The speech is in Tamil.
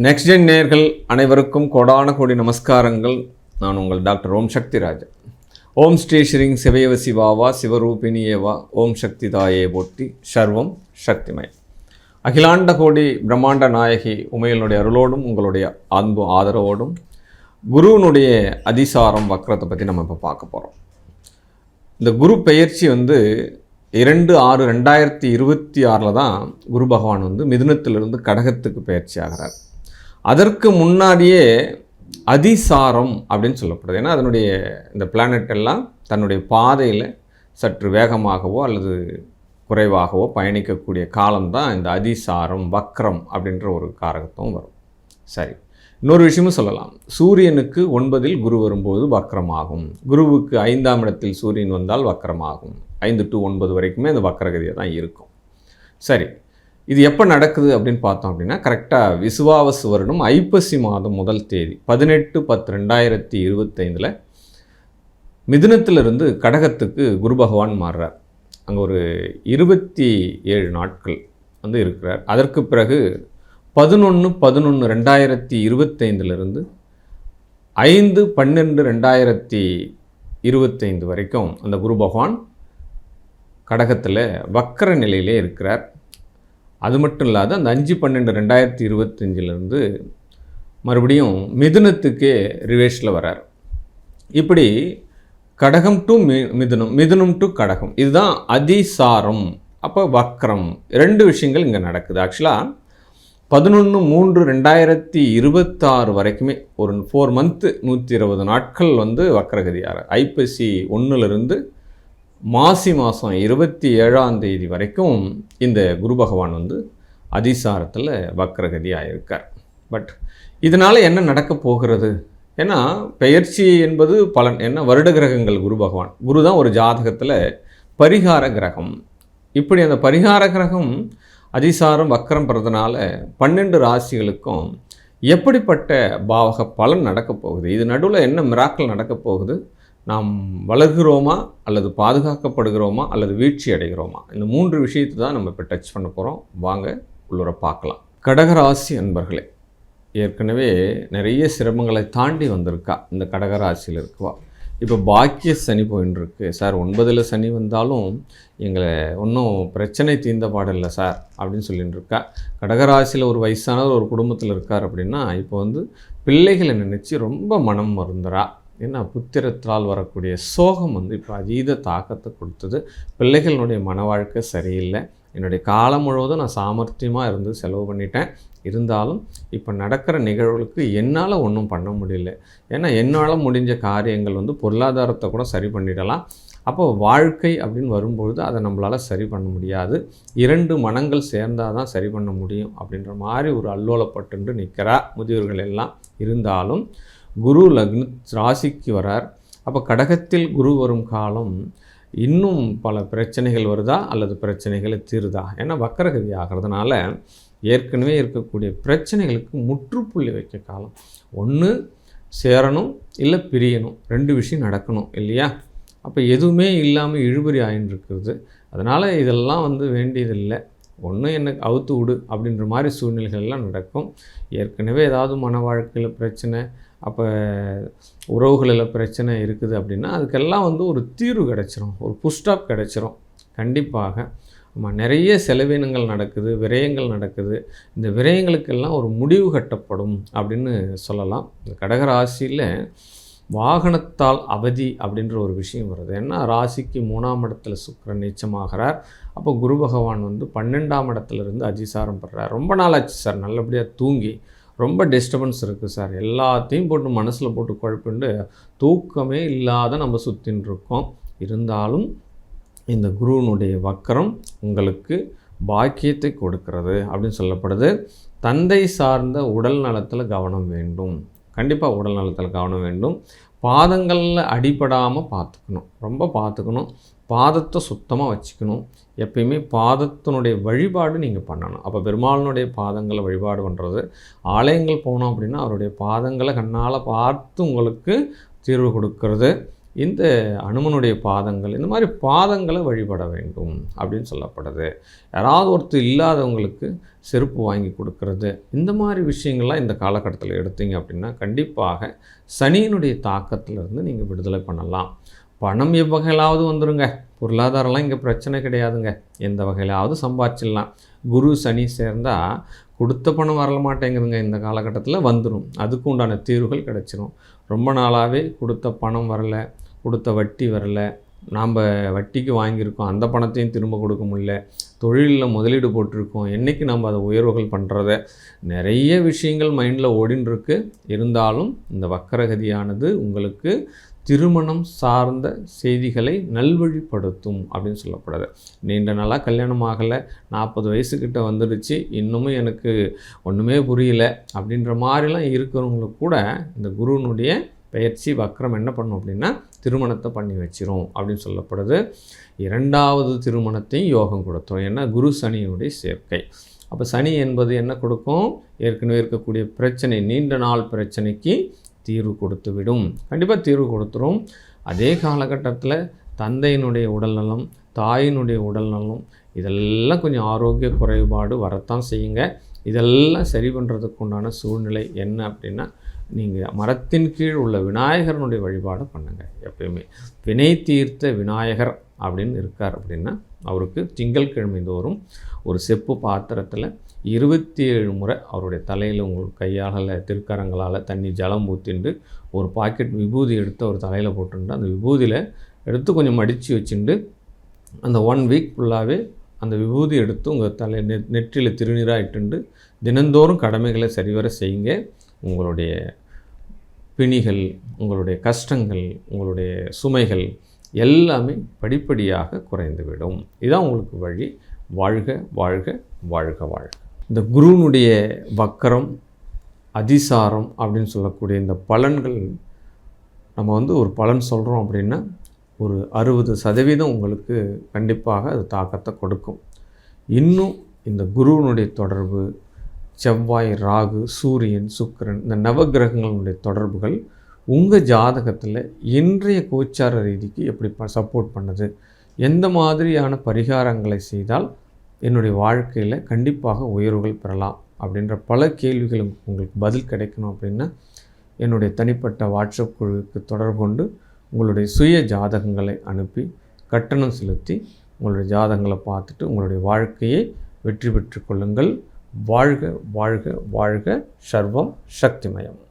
நெக்ஸ்ட் ஜென் நேயர்கள் அனைவருக்கும் கோடான கோடி நமஸ்காரங்கள். நான் உங்கள் டாக்டர் ஓம் சக்தி ராஜா. ஓம் ஸ்ரீ ஸ்ரீங் சிவயவ சிவாவா சிவரூபிணியேவா ஓம் சக்தி தாயே போற்றி சர்வம் சக்திமயம். அகிலாண்ட கோடி பிரம்மாண்ட நாயகி உமையினுடைய அருளோடும் உங்களுடைய அன்பு ஆதரவோடும் குருவினுடைய அதிசாரம் வக்ரத்தை பற்றி நம்ம இப்போ பார்க்க போகிறோம். இந்த குரு பெயர்ச்சி 2/6/2026 தான் குரு பகவான் மிதுனத்திலிருந்து கடகத்துக்கு பயிற்சி ஆகிறார். அதற்கு முன்னாடியே அதிசாரம் அப்படின்னு சொல்லப்படுது. ஏன்னா அதனுடைய இந்த பிளானட் எல்லாம் தன்னுடைய பாதையில் சற்று வேகமாகவோ அல்லது குறைவாகவோ பயணிக்கக்கூடிய காலம்தான் இந்த அதிசாரம் வக்ரம் அப்படின்ற ஒரு காரகத்துவம் வரும். சரி, இன்னொரு விஷயமும் சொல்லலாம். சூரியனுக்கு 9 குரு வரும்போது வக்ரமாகும். குருவுக்கு 5ஆம் இடத்தில் சூரியன் வந்தால் வக்ரமாகும். 5 to 9 வரைக்குமே அந்த வக்ரகதியாக தான் இருக்கும். சரி, இது எப்போ நடக்குது அப்படின்னு பார்த்தோம் அப்படின்னா கரெக்டாக விசுவாவசு வருடம் ஐப்பசி மாதம் 1 தேதி 18/10/2025 மிதுனத்திலிருந்து கடகத்துக்கு குரு பகவான் மாறுறார். அங்கே ஒரு 27 நாட்கள் இருக்கிறார். அதற்கு பிறகு 11/11/2025 5/12/2025 வரைக்கும் அந்த குரு பகவான் கடகத்தில் வக்கர நிலையிலே இருக்கிறார். அது மட்டும் இல்லாத அந்த 5/12/2025 மறுபடியும் மிதுனத்துக்கே ரிவேர்ஸில் வரார். இப்படி கடகம் டு மிதுனம், மிதுனம் டு கடகம், இதுதான் அதிசாரம். அப்போ வக்ரம் 2 விஷயங்கள் இங்கே நடக்குது. ஆக்சுவலாக 11/3/2026 வரைக்குமே ஒரு 4 மந்த்து 120 நாட்கள் வக்ரகதியார். ஐப்பசி 1லிருந்து மாசி மாதம் 27ஆம் தேதி வரைக்கும் இந்த குரு பகவான் அதிசாரத்தில் வக்ரகதி ஆகியிருக்கார். பட் இதனால் என்ன நடக்க போகிறது? ஏன்னா பெயர்ச்சி என்பது பலன். என்ன வருட கிரகங்கள் குரு பகவான், குரு தான் ஒரு ஜாதகத்தில் பரிகார கிரகம். இப்படி அந்த பரிகார கிரகம் அதிசாரம் வக்ரம் பெறதுனால 12 ராசிகளுக்கும் எப்படிப்பட்ட பாவக பலன் நடக்கப் போகுது? இது நடுவில் என்ன மிராக்கள் நடக்கப் போகுது? நாம் வளர்கிறோமா அல்லது பாதுகாக்கப்படுகிறோமா அல்லது வீழ்ச்சி அடைகிறோமா? இந்த 3 விஷயத்தை தான் நம்ம இப்போ டச் பண்ண போகிறோம். வாங்க உள்ளுர பார்க்கலாம். கடகராசி அன்பர்களே, ஏற்கனவே நிறைய சிரமங்களை தாண்டி வந்திருக்கா இந்த கடகராசியில் இருக்குவா. இப்போ பாக்கிய சனி போயின்னு இருக்கு. சார் 9ல் சனி வந்தாலும் எங்களை ஒன்றும் பிரச்சனை தீர்ந்த பாடில்லை சார் அப்படின்னு சொல்லிட்டு இருக்கா. கடகராசியில் ஒரு வயசானவர் ஒரு குடும்பத்தில் இருக்கார் அப்படின்னா இப்போ பிள்ளைகளை நினச்சி ரொம்ப மனம் மருந்துறா. ஏன்னா புத்திரத்தால் வரக்கூடிய சோகம் இப்போ அதீத தாக்கத்தை கொடுத்தது. பிள்ளைகளுடைய மன வாழ்க்கை சரியில்லை. என்னுடைய காலம் முழுவதும் நான் சாமர்த்தியமாக இருந்து செலவு பண்ணிட்டேன். இருந்தாலும் இப்போ நடக்கிற நிகழ்வுகளுக்கு என்னால் ஒன்றும் பண்ண முடியல. ஏன்னா என்னால் முடிஞ்ச காரியங்கள் பொருளாதாரத்தை கூட சரி பண்ணிடலாம். அப்போ வாழ்க்கை அப்படின்னு வரும்பொழுது அதை நம்மளால் சரி பண்ண முடியாது. 2 மனங்கள் சேர்ந்தால் தான் சரி பண்ண முடியும் அப்படின்ற மாதிரி ஒரு அல்லோலப்பட்டு நிற்கிறா முதியோர்கள் எல்லாம். இருந்தாலும் குரு லக்ன ராசிக்கு வரார். அப்போ கடகத்தில் குரு வரும் காலம் இன்னும் பல பிரச்சனைகள் வருதா அல்லது பிரச்சனைகளை தீருதா? ஏன்னா வக்கரகதி ஆகிறதுனால ஏற்கனவே இருக்கக்கூடிய பிரச்சனைகளுக்கு முற்றுப்புள்ளி வைக்க காலம். ஒன்று சேரணும், இல்லை பிரியணும். 2 விஷயம் நடக்கணும் இல்லையா? அப்போ எதுவுமே இல்லாமல் இழுபறி ஆகின்னு இருக்கிறது. அதனால் இதெல்லாம் வேண்டியதில்லை. ஒன்று எனக்கு அவுத்து விடு அப்படின்ற மாதிரி சூழ்நிலைகள்லாம் நடக்கும். ஏற்கனவே ஏதாவது மன வாழ்க்கையில் பிரச்சனை, அப்போ உறவுகளில் பிரச்சனை இருக்குது அப்படின்னா அதுக்கெல்லாம் ஒரு தீர்வு கிடச்சிரும், ஒரு புஷ்டாப் கிடச்சிரும். கண்டிப்பாக நிறைய செலவினங்கள் நடக்குது, விரயங்கள் நடக்குது. இந்த விரயங்களுக்கெல்லாம் ஒரு முடிவு கட்டப்படும் அப்படின்னு சொல்லலாம். இந்த கடகராசியில் வாகனத்தால் அவதி அப்படின்ற ஒரு விஷயம் வருது. ஏன்னா ராசிக்கு 3ஆம் இடத்துல சுக்கிரன் நீச்சமாகிறார். அப்போ குரு பகவான் 12ஆம் இடத்துலேருந்து அதிசாரம் பெறார். ரொம்ப நாள் ஆச்சு சார் நல்லபடியாக தூங்கி, ரொம்ப டிஸ்டர்பன்ஸ் இருக்குது சார், எல்லாத்தையும் போட்டு மனசில் போட்டு குழப்பிண்டு தூக்கமே இல்லாத நம்ம சுற்றின்னு இருக்கோம். இருந்தாலும் இந்த குருவினுடைய வக்கரம் உங்களுக்கு பாக்கியத்தை கொடுக்கிறது அப்படின்னு சொல்லப்படுது. தந்தை சார்ந்த உடல் நலத்தில் கவனம் வேண்டும். கண்டிப்பாக உடல் நலத்தில் கவனம் வேண்டும். பாதங்களில் அடிபடாமல் பார்த்துக்கணும், ரொம்ப பார்த்துக்கணும். பாதத்தை சுத்தமாக வச்சுக்கணும். எப்பயுமே பாதத்தினுடைய வழிபாடு நீங்கள் பண்ணணும். அப்போ பெருமாளினுடைய பாதங்களை வழிபாடு பண்ணுறது, ஆலயங்கள் போனோம் அப்படின்னா அவருடைய பாதங்களை கண்ணால் பார்த்து உங்களுக்கு தீர்வு கொடுக்கறது, இந்த அனுமனுடைய பாதங்கள், இந்த மாதிரி பாதங்களை வழிபட வேண்டும் அப்படின்னு சொல்லப்படுது. யாராவது ஒருத்தர் இல்லாதவங்களுக்கு செருப்பு வாங்கி கொடுக்கறது, இந்த மாதிரி விஷயங்கள்லாம் இந்த காலகட்டத்தில் எடுத்தீங்க அப்படின்னா கண்டிப்பாக சனியினுடைய தாக்கத்திலிருந்து நீங்கள் விடுதலை பண்ணலாம். பணம் எவ்வகையிலாவது வந்துடுங்க, பொருளாதாரம்லாம் இங்கே பிரச்சனை கிடையாதுங்க, எந்த வகையிலாவது சம்பாதிச்சிடலாம். குரு சனி சேர்ந்தால் கொடுத்த பணம் வரல மாட்டேங்குதுங்க, இந்த காலகட்டத்தில் வந்துடும். அதுக்கு உண்டான தீர்வுகள் கிடச்சிரும். ரொம்ப நாளாகவே கொடுத்த பணம் வரலை, கொடுத்த வட்டி வரலை, நாம் வட்டிக்கு வாங்கியிருக்கோம் அந்த பணத்தையும் திரும்ப கொடுக்க முடியல, தொழிலில் முதலீடு போட்டிருக்கோம், என்றைக்கு நம்ம அதை உயர்வுகள் பண்ணுறத, நிறைய விஷயங்கள் மைண்டில் ஓடின்னு இருக்கு. இருந்தாலும் இந்த வக்கரகதியானது உங்களுக்கு திருமணம் சார்ந்த செய்திகளை நல்வழிப்படுத்தும் அப்படின்னு சொல்லப்படுது. நீண்ட நாளாக கல்யாணம் ஆகலை, 40 வயசுக்கிட்ட வந்துடுச்சு, இன்னமும் எனக்கு ஒன்றுமே புரியல அப்படின்ற மாதிரிலாம் இருக்கிறவங்களுக்கு கூட இந்த குருவினுடைய பெயர்ச்சி வக்கரம் என்ன பண்ணும் அப்படின்னா திருமணத்தை பண்ணி வச்சிரும் அப்படின்னு சொல்லப்படுது. 2வது திருமணத்தையும் யோகம் கொடுத்துரும். ஏன்னா குரு சனியினுடைய சேர்க்கை. அப்போ சனி என்பது என்ன கொடுக்கும்? ஏற்கனவே இருக்கக்கூடிய பிரச்சனை, நீண்ட நாள் பிரச்சனைக்கு தீர்வு கொடுத்து விடும். கண்டிப்பாக தீர்வு கொடுத்துரும். அதே காலகட்டத்தில் தந்தையினுடைய உடல்நலம், தாயினுடைய உடல்நலம், இதெல்லாம் கொஞ்சம் ஆரோக்கிய குறைபாடு வரத்தான் செய்யுங்க. இதெல்லாம் சரி பண்ணுறதுக்கு உண்டான சூழ்நிலை என்ன அப்படின்னா, நீங்கள் மரத்தின் கீழ் உள்ள விநாயகரனுடைய வழிபாடு பண்ணுங்கள். எப்பயுமே வினை தீர்த்த விநாயகர் அப்படின்னு இருக்கார் அப்படின்னா அவருக்கு திங்கட்கிழமை தோறும் ஒரு செப்பு பாத்திரத்தில் 27 முறை அவருடைய தலையில் உங்கள் கையால் திருக்கரங்களால் தண்ணி ஜலம் ஊற்றிண்டு ஒரு பாக்கெட் விபூதி எடுத்து அவர் தலையில் போட்டுண்டு அந்த விபூதியில் எடுத்து கொஞ்சம் மடித்து வச்சுட்டு அந்த 1 வீக் ஃபுல்லாகவே அந்த விபூதி எடுத்து உங்கள் நெற்றியில் திருநீராக இட்டுண்டு தினந்தோறும் கடமைகளை சரிவர செய்யுங்க. உங்களுடைய பிணிகள், உங்களுடைய கஷ்டங்கள், உங்களுடைய சுமைகள் எல்லாமே படிப்படியாக குறைந்துவிடும். இதுதான் உங்களுக்கு வழி. வாழ்க வாழ்க வாழ்க வாழ்க. இந்த குருவினுடைய வக்கரம், அதிசாரம் அப்படின்னு சொல்லக்கூடிய இந்த பலன்கள், நம்ம ஒரு பலன் சொல்கிறோம் அப்படின்னா ஒரு 60% உங்களுக்கு கண்டிப்பாக அது தாக்கத்தை கொடுக்கும். இன்னும் இந்த குருவினுடைய தொடர்பு, செவ்வாய், ராகு, சூரியன், சுக்கிரன், இந்த நவகிரகங்களுடைய தொடர்புகள் உங்கள் ஜாதகத்தில் இன்றைய கோச்சார ரீதிக்கு எப்படி சப்போர்ட் பண்ணுது, எந்த மாதிரியான பரிகாரங்களை செய்தால் என்னுடைய வாழ்க்கையில் கண்டிப்பாக உயர்வுகள் பெறலாம் அப்படின்ற பல கேள்விகள் உங்களுக்கு பதில் கிடைக்கணும் அப்படின்னா என்னுடைய தனிப்பட்ட வாட்ஸ்அப் குழுவுக்கு தொடர்பு கொண்டு உங்களுடைய சுய ஜாதகங்களை அனுப்பி கட்டணம் செலுத்தி உங்களுடைய ஜாதகங்களை பார்த்துட்டு உங்களுடைய வாழ்க்கையை வெற்றி பெற்று கொள்ளுங்கள். வாழ்க வாழ்க வாழ்க. சர்வம் சக்திமயம்.